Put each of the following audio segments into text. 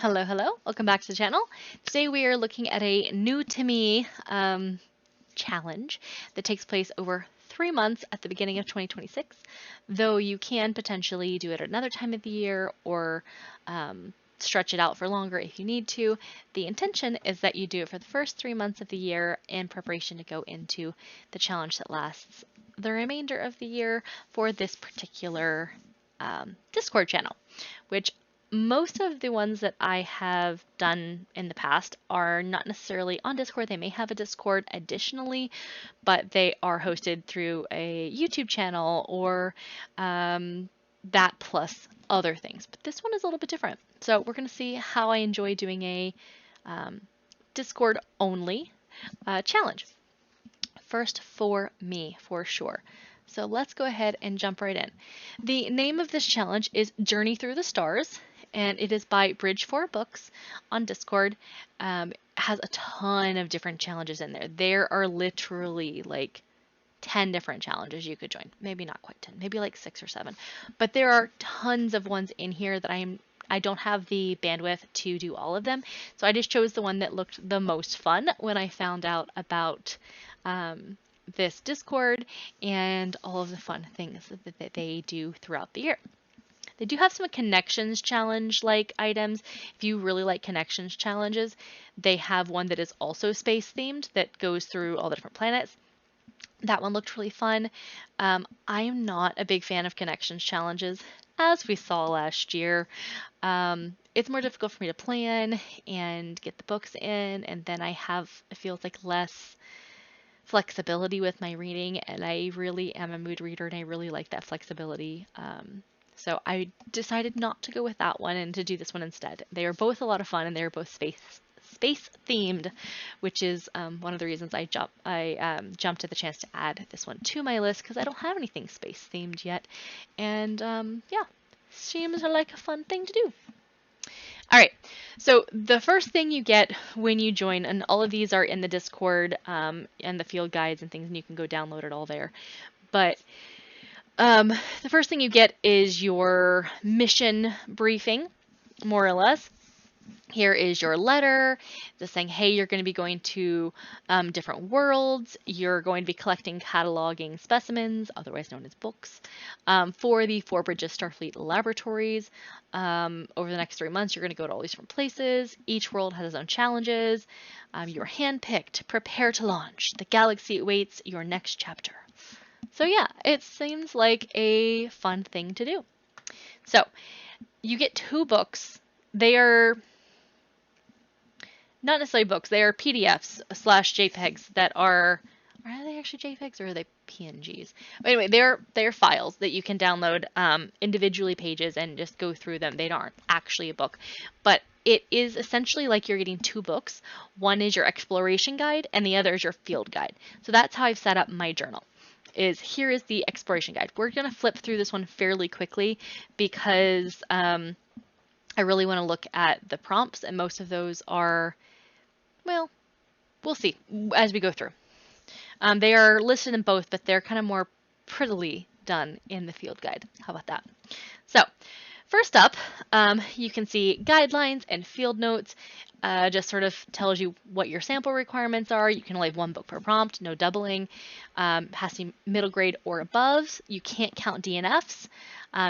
Hello, hello. Welcome back to the channel. Today we are looking at a new to me challenge that takes place over 3 months at the beginning of 2026, though you can potentially do it at another time of the year or stretch it out for longer if you need to. The intention is that you do it for the first 3 months of the year in preparation to go into the challenge that lasts the remainder of the year for this particular Discord channel, which most of the ones that I have done in the past are not necessarily on Discord. They may have a Discord additionally, but they are hosted through a YouTube channel or that plus other things. But this one is a little bit different. So we're going to see how I enjoy doing a Discord only challenge. First for me, for sure. So let's go ahead and jump right in. The name of this challenge is Journey Through the Stars, and it is by Bridge 4 Books on Discord. Has a ton of different challenges in there. There are literally like 10 different challenges you could join. Maybe not quite 10, maybe like 6 or 7. But there are tons of ones in here that I don't have the bandwidth to do all of them. So I just chose the one that looked the most fun when I found out about this Discord and all of the fun things that they do throughout the year. They do have some connections challenge like items. If you really like connections challenges, they have one that is also space themed that goes through all the different planets. That one looked really fun. I am not a big fan of connections challenges, as we saw last year. It's more difficult for me to plan and get the books in, and then it feels like less flexibility with my reading, and I really am a mood reader and I really like that flexibility. So I decided not to go with that one and to do this one instead. They are both a lot of fun and they are both space themed, which is one of the reasons I jumped at the chance to add this one to my list, because I don't have anything space themed yet. And yeah, seems like a fun thing to do. All right, so the first thing you get when you join, and all of these are in the Discord and the field guides and things, and you can go download it all there. But the first thing you get is your mission briefing, more or less. Here is your letter just saying, hey, you're going to be going to different worlds. You're going to be collecting, cataloging specimens, otherwise known as books, for the Four Bridges Starfleet laboratories. Over the next 3 months, you're going to go to all these different places. Each world has its own challenges. You're handpicked. Prepare to launch. The galaxy awaits your next chapter. So yeah, it seems like a fun thing to do. So you get 2 books. They are not necessarily books, they are PDFs / JPEGs that are they actually JPEGs or are they PNGs? But anyway, they're files that you can download individually, pages, and just go through them. They aren't actually a book, but it is essentially like you're getting 2 books. One is your exploration guide and the other is your field guide. So that's how I've set up my journal. Here is the exploration guide. We're going to flip through this one fairly quickly because I really want to look at the prompts, and most of those are, well, we'll see as we go through. They are listed in both, but they're kind of more prettily done in the field guide. How about that? So first up, you can see guidelines and field notes. Just sort of tells you what your sample requirements are. You can only have 1 book per prompt, no doubling. Has to be middle grade or above. You can't count DNFs.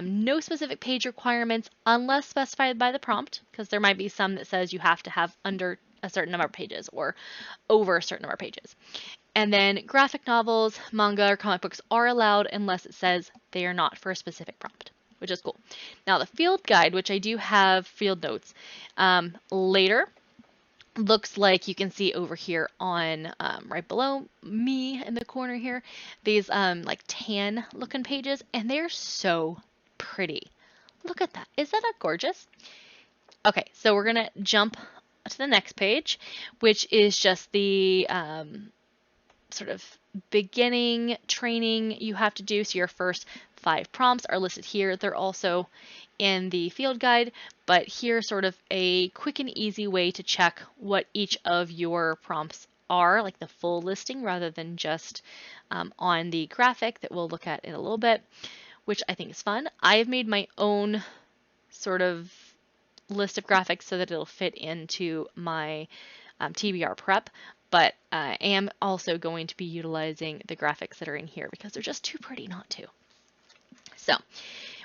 No specific page requirements unless specified by the prompt, because there might be some that says you have to have under a certain number of pages or over a certain number of pages. And then graphic novels, manga, or comic books are allowed unless it says they are not for a specific prompt, which is cool. Now the field guide, which I do have field notes later, looks like you can see over here on right below me in the corner here, these like tan looking pages, and they're so pretty. Look at that. Is that not gorgeous? Okay, so we're gonna jump to the next page, which is just the sort of beginning training you have to do. So your first 5 prompts are listed here. They're also in the field guide, but here's sort of a quick and easy way to check what each of your prompts are, like the full listing rather than just on the graphic that we'll look at in a little bit, which I think is fun. I've made my own sort of list of graphics so that it'll fit into my TBR prep, but I am also going to be utilizing the graphics that are in here because they're just too pretty not to. So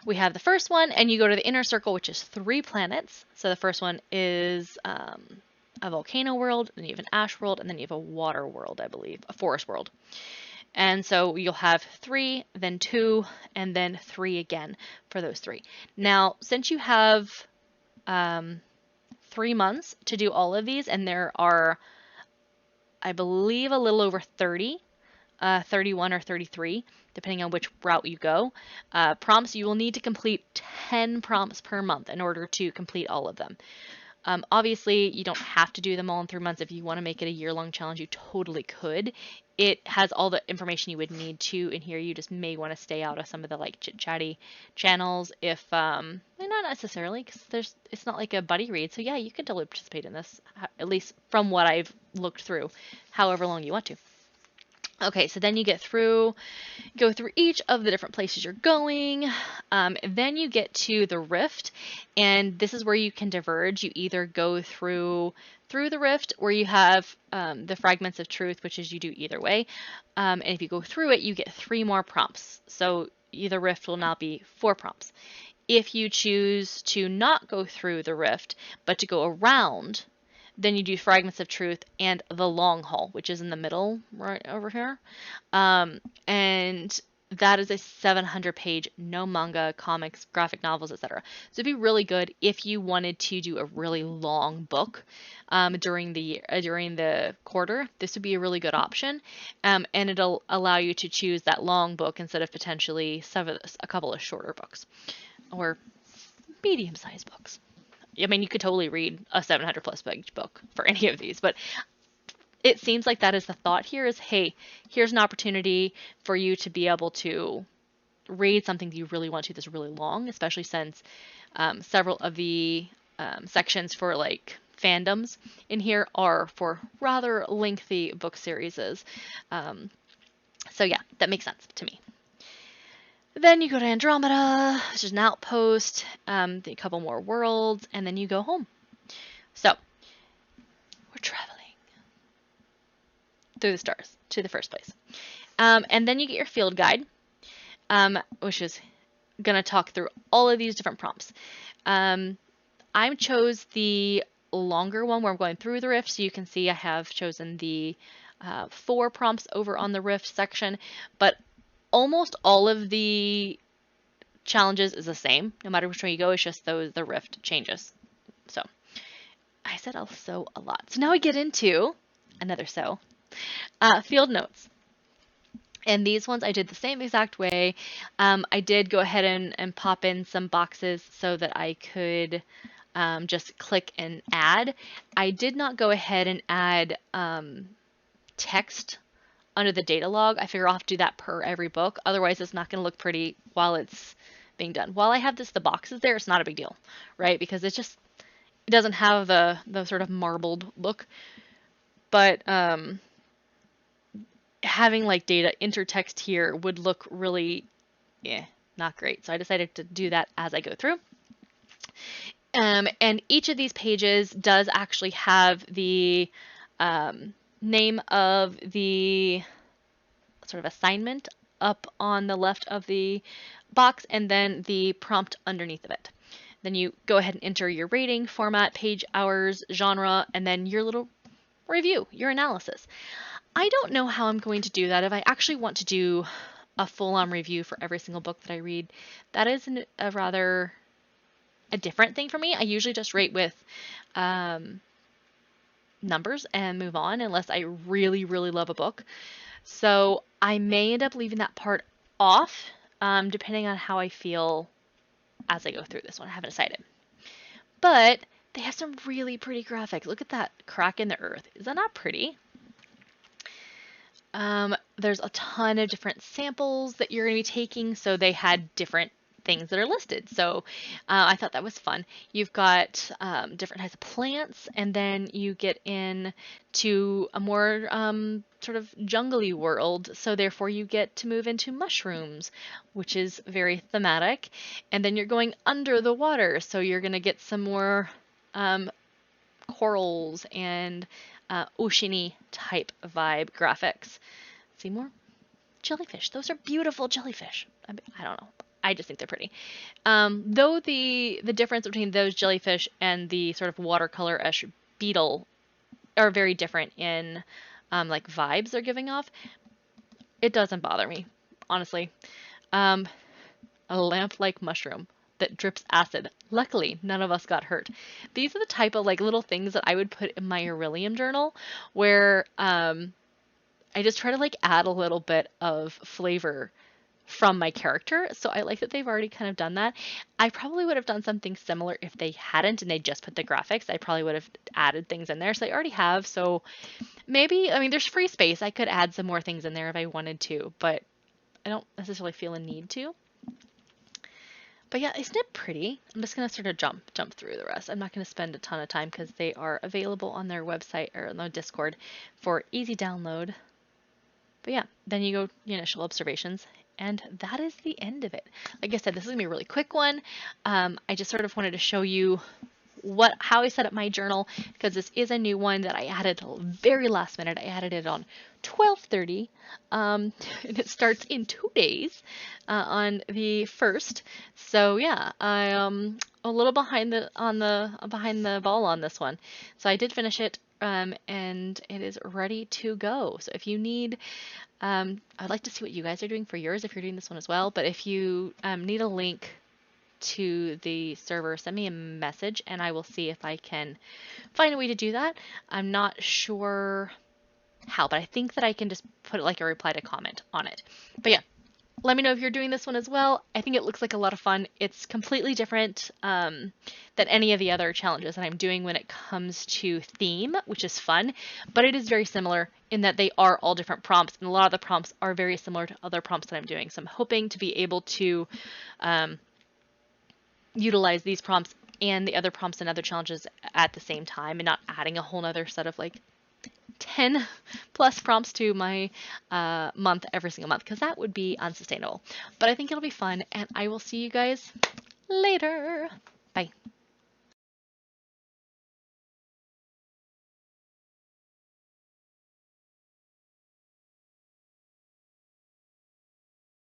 we have the first one, and you go to the inner circle, which is 3 planets. So the first one is a volcano world, then you have an ash world, and then you have a water world, I believe, a forest world. And so you'll have 3, then 2, and then 3 again for those 3. Now, since you have 3 months to do all of these, and there are, I believe, a little over 30, 31 or 33, depending on which route you go, prompts, you will need to complete 10 prompts per month in order to complete all of them. Obviously, you don't have to do them all in 3 months. If you want to make it a year-long challenge, you totally could. It has all the information you would need to in here. You just may want to stay out of some of the like chit-chatty channels if, not necessarily, because it's not like a buddy read. So yeah, you can totally participate in this, at least from what I've looked through, however long you want to. Okay, so then you go through each of the different places you're going. Then you get to the rift, and this is where you can diverge. You either go through the rift, or you have the fragments of truth, which is you do either way. And if you go through it, you get 3 more prompts. So the rift will now be 4 prompts. If you choose to not go through the rift, but to go around, then you do fragments of truth and the long haul, which is in the middle right over here. And that is a 700-page, no manga, comics, graphic novels, etc. So it'd be really good if you wanted to do a really long book during the quarter. This would be a really good option, and it'll allow you to choose that long book instead of potentially a couple of shorter books or medium-sized books. I mean, you could totally read a 700+ page book for any of these, but it seems like that is the thought here is, hey, here's an opportunity for you to be able to read something that you really want to that's really long, especially since several of the sections for like fandoms in here are for rather lengthy book series. So yeah, that makes sense to me. Then you go to Andromeda, which is an outpost, a couple more worlds, and then you go home. So, we're traveling through the stars to the first place. And then you get your field guide, which is going to talk through all of these different prompts. I chose the longer one where I'm going through the rift, so you can see I have chosen the 4 prompts over on the rift section, but almost all of the challenges is the same. No matter which way you go, it's just the rift changes. So I said I'll sew a lot. So now we get into another sew. Field notes. And these ones I did the same exact way. I did go ahead and pop in some boxes so that I could just click and add. I did not go ahead and add text under the data log. I figure I'll have to do that per every book. Otherwise, it's not going to look pretty while it's being done. While I have the boxes there, it's not a big deal, right? Because it doesn't have the sort of marbled look. But having like data intertext here would look really, not great. So I decided to do that as I go through. And each of these pages does actually have the name of the sort of assignment up on the left of the box, and then the prompt underneath of it. Then you go ahead and enter your rating, format, page, hours, genre, and then your little review, your analysis. I don't know how I'm going to do that. If I actually want to do a full-on review for every single book that I read, that is a different thing for me. I usually just rate with numbers and move on unless I really, really love a book. So I may end up leaving that part off, depending on how I feel as I go through this one. I haven't decided. But they have some really pretty graphics. Look at that crack in the earth. Is that not pretty? There's a ton of different samples that you're going to be taking, so they had different things that are listed. So I thought that was fun. You've got different types of plants, and then you get into a more sort of jungly world. So therefore you get to move into mushrooms, which is very thematic. And then you're going under the water. So you're going to get some more corals and oceany type vibe graphics. See more? Jellyfish. Those are beautiful jellyfish. I don't know. I just think they're pretty. Though the difference between those jellyfish and the sort of watercolor-ish beetle are very different in like vibes they're giving off, it doesn't bother me, honestly. A lamp-like mushroom that drips acid. Luckily, none of us got hurt. These are the type of like little things that I would put in my Aurelium journal where I just try to like add a little bit of flavor from my character. So I like that they've already kind of done that. I probably would have done something similar if they hadn't and they just put the graphics. I probably would have added things in there. So I already have. So maybe, I mean, there's free space. I could add some more things in there if I wanted to, but I don't necessarily feel a need to. But yeah, isn't it pretty? I'm just going to sort of jump through the rest. I'm not going to spend a ton of time because they are available on their website or on their Discord for easy download. But yeah, then you go your initial observations, and that is the end of it. Like I said, this is going to be a really quick one. I just sort of wanted to show you how I set up my journal, because this is a new one that I added very last minute. I added it on 12:30, and it starts in 2 days on the 1st. So yeah, I a little behind the ball on this one. So I did finish it, and it is ready to go. So if you need, I'd like to see what you guys are doing for yours if you're doing this one as well. But if you need a link to the server, send me a message and I will see if I can find a way to do that. I'm not sure how, but I think that I can just put like a reply to comment on it. But yeah, let me know if you're doing this one as well. I think it looks like a lot of fun. It's completely different than any of the other challenges that I'm doing when it comes to theme, which is fun, but it is very similar in that they are all different prompts, and a lot of the prompts are very similar to other prompts that I'm doing. So I'm hoping to be able to utilize these prompts and the other prompts and other challenges at the same time, and not adding a whole nother set of like 10 plus prompts to my month every single month, because that would be unsustainable. But I think it'll be fun, and I will see you guys later.